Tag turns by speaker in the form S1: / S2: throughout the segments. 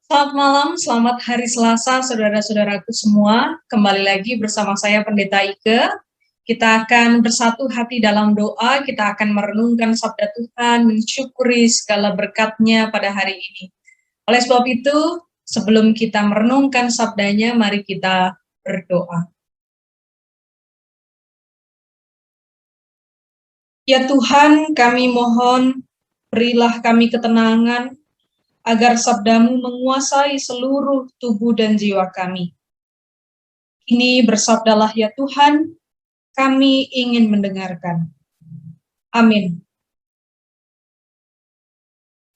S1: Selamat malam, selamat hari Selasa, saudara-saudaraku semua. Kembali lagi bersama saya Pendeta Ike. Kita akan bersatu hati dalam doa, kita akan merenungkan sabda Tuhan, mensyukuri segala berkat-Nya pada hari ini. Oleh sebab itu, sebelum kita merenungkan sabdanya, mari kita berdoa. Ya Tuhan, kami mohon, berilah kami ketenangan, agar sabdamu menguasai seluruh tubuh dan jiwa kami. Ini bersabdalah ya Tuhan, kami ingin mendengarkan. Amin.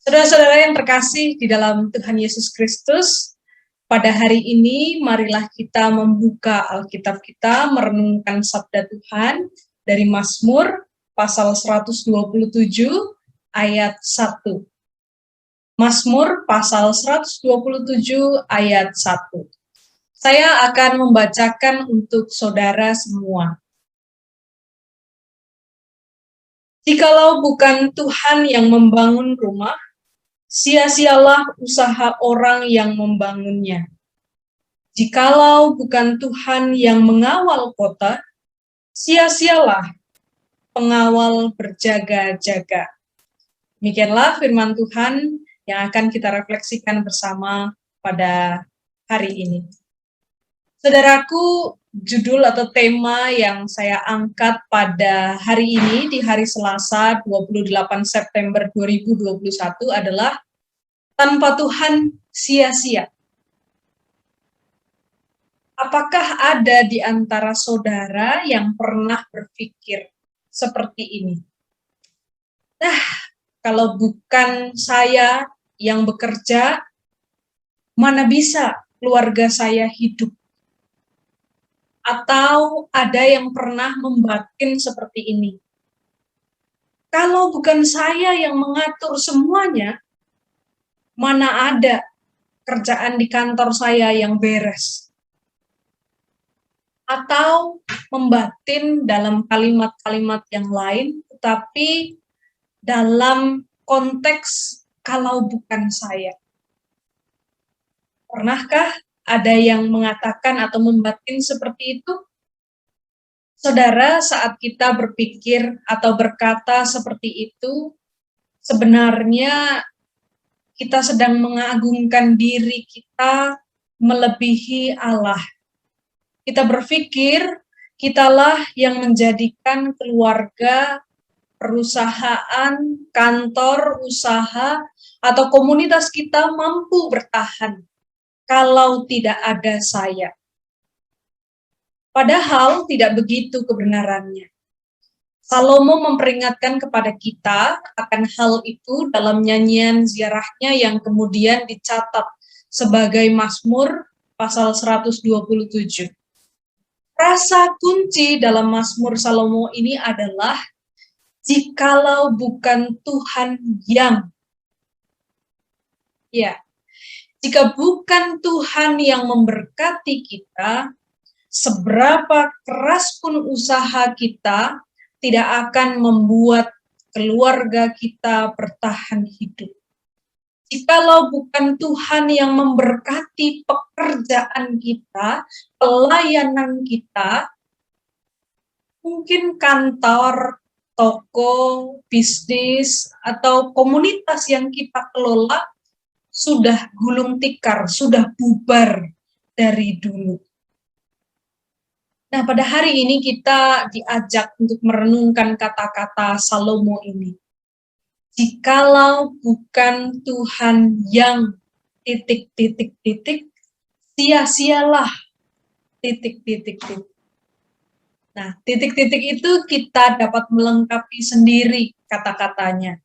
S1: Saudara-saudara yang terkasih di dalam Tuhan Yesus Kristus, pada hari ini marilah kita membuka Alkitab kita, merenungkan sabda Tuhan dari Mazmur pasal 127 ayat 1. Mazmur pasal 127 ayat 1. Saya akan membacakan untuk saudara semua. Jikalau bukan Tuhan yang membangun rumah, sia-sialah usaha orang yang membangunnya. Jikalau bukan Tuhan yang mengawal kota, sia-sialah pengawal berjaga-jaga. Demikianlah firman Tuhan yang akan kita refleksikan bersama pada hari ini. Saudaraku, judul atau tema yang saya angkat pada hari ini di hari Selasa 28 September 2021 adalah tanpa Tuhan sia-sia. Apakah ada di antara saudara yang pernah berpikir seperti ini? Nah, kalau bukan saya yang bekerja, mana bisa keluarga saya hidup? Atau ada yang pernah membatin seperti ini? Kalau bukan saya yang mengatur semuanya, mana ada kerjaan di kantor saya yang beres? Atau membatin dalam kalimat-kalimat yang lain, tetapi dalam konteks kalau bukan saya. Pernahkah ada yang mengatakan atau membatin seperti itu? Saudara, saat kita berpikir atau berkata seperti itu, sebenarnya kita sedang mengagungkan diri kita melebihi Allah. Kita berpikir, kitalah yang menjadikan keluarga, perusahaan, kantor, usaha, atau komunitas kita mampu bertahan kalau tidak ada saya. Padahal tidak begitu kebenarannya. Salomo memperingatkan kepada kita akan hal itu dalam nyanyian ziarahnya yang kemudian dicatat sebagai Mazmur pasal 127. Rasa kunci dalam Mazmur Salomo ini adalah jikalau bukan Tuhan yang. Ya, jika bukan Tuhan yang memberkati kita, seberapa keras pun usaha kita tidak akan membuat keluarga kita bertahan hidup. Jikalau bukan Tuhan yang memberkati pekerjaan kita, pelayanan kita, mungkin kantor, toko, bisnis, atau komunitas yang kita kelola sudah gulung tikar, sudah bubar dari dulu. Nah, pada hari ini kita diajak untuk merenungkan kata-kata Salomo ini. Jikalau bukan Tuhan yang ... sia-sialah ... Nah, titik-titik itu kita dapat melengkapi sendiri kata-katanya,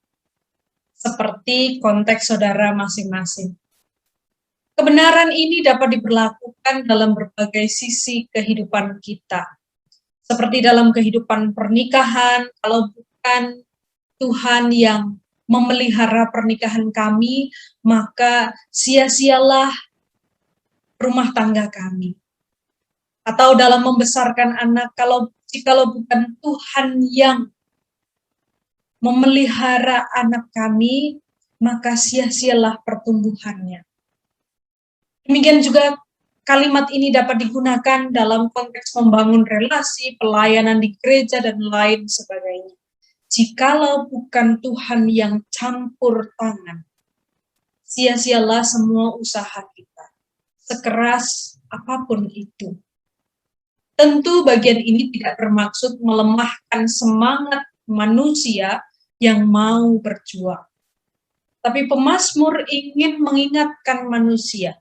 S1: seperti konteks saudara masing-masing. Kebenaran ini dapat diberlakukan dalam berbagai sisi kehidupan kita. Seperti dalam kehidupan pernikahan, kalau bukan Tuhan yang memelihara pernikahan kami, maka sia-sialah rumah tangga kami. Atau dalam membesarkan anak, kalau bukan Tuhan yang memelihara anak kami, maka sia-sialah pertumbuhannya. Demikian juga kalimat ini dapat digunakan dalam konteks membangun relasi, pelayanan di gereja, dan lain sebagainya. Jikalau bukan Tuhan yang campur tangan, sia-sialah semua usaha kita, sekeras apapun itu. Tentu bagian ini tidak bermaksud melemahkan semangat manusia yang mau berjuang. Tapi pemazmur ingin mengingatkan manusia,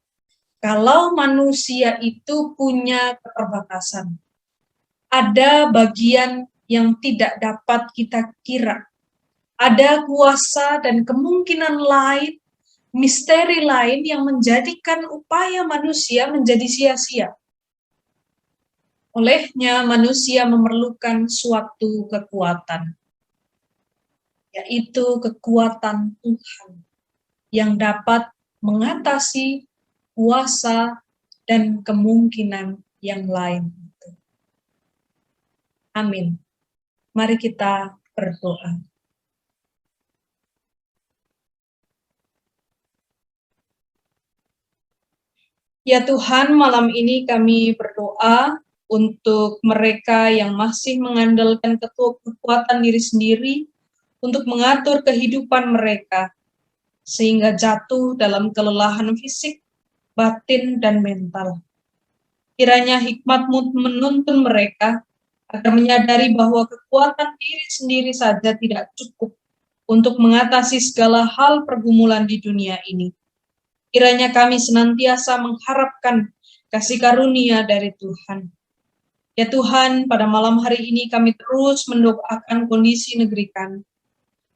S1: kalau manusia itu punya keterbatasan, ada bagian yang tidak dapat kita kira, ada kuasa dan kemungkinan lain, misteri lain yang menjadikan upaya manusia menjadi sia-sia. Olehnya manusia memerlukan suatu kekuatan, yaitu kekuatan Tuhan yang dapat mengatasi kuasa dan kemungkinan yang lain. Amin. Mari kita berdoa. Ya Tuhan, malam ini kami berdoa untuk mereka yang masih mengandalkan kekuatan diri sendiri untuk mengatur kehidupan mereka, sehingga jatuh dalam kelelahan fisik, batin, dan mental. Kiranya hikmat-Mu menuntun mereka agar menyadari bahwa kekuatan diri sendiri saja tidak cukup untuk mengatasi segala hal pergumulan di dunia ini. Kiranya kami senantiasa mengharapkan kasih karunia dari Tuhan. Ya Tuhan, pada malam hari ini kami terus mendoakan kondisi negeri kami.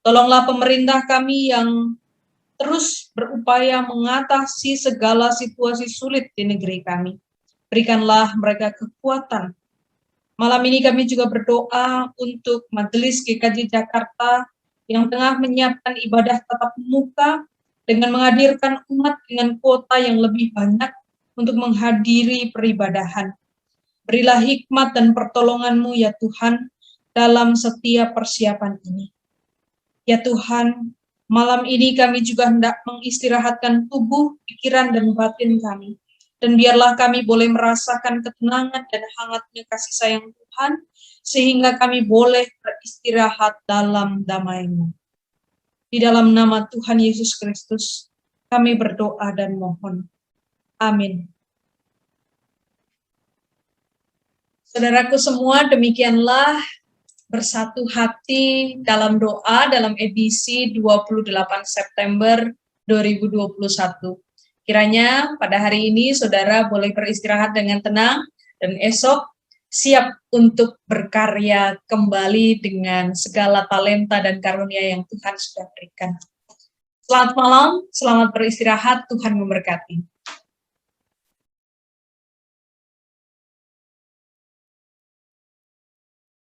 S1: Tolonglah pemerintah kami yang terus berupaya mengatasi segala situasi sulit di negeri kami. Berikanlah mereka kekuatan. Malam ini kami juga berdoa untuk Majelis GKJ Jakarta yang tengah menyiapkan ibadah tatap muka dengan menghadirkan umat dengan kuota yang lebih banyak untuk menghadiri peribadahan. Berilah hikmat dan pertolongan-Mu ya Tuhan dalam setiap persiapan ini. Ya Tuhan, malam ini kami juga hendak mengistirahatkan tubuh, pikiran, dan batin kami. Dan biarlah kami boleh merasakan ketenangan dan hangatnya kasih sayang Tuhan, sehingga kami boleh beristirahat dalam damai-Mu. Di dalam nama Tuhan Yesus Kristus, kami berdoa dan mohon. Amin. Saudaraku semua, demikianlah bersatu hati dalam doa dalam edisi 28 September 2021. Kiranya pada hari ini saudara boleh beristirahat dengan tenang dan esok siap untuk berkarya kembali dengan segala talenta dan karunia yang Tuhan sudah berikan. Selamat malam, selamat beristirahat, Tuhan memberkati.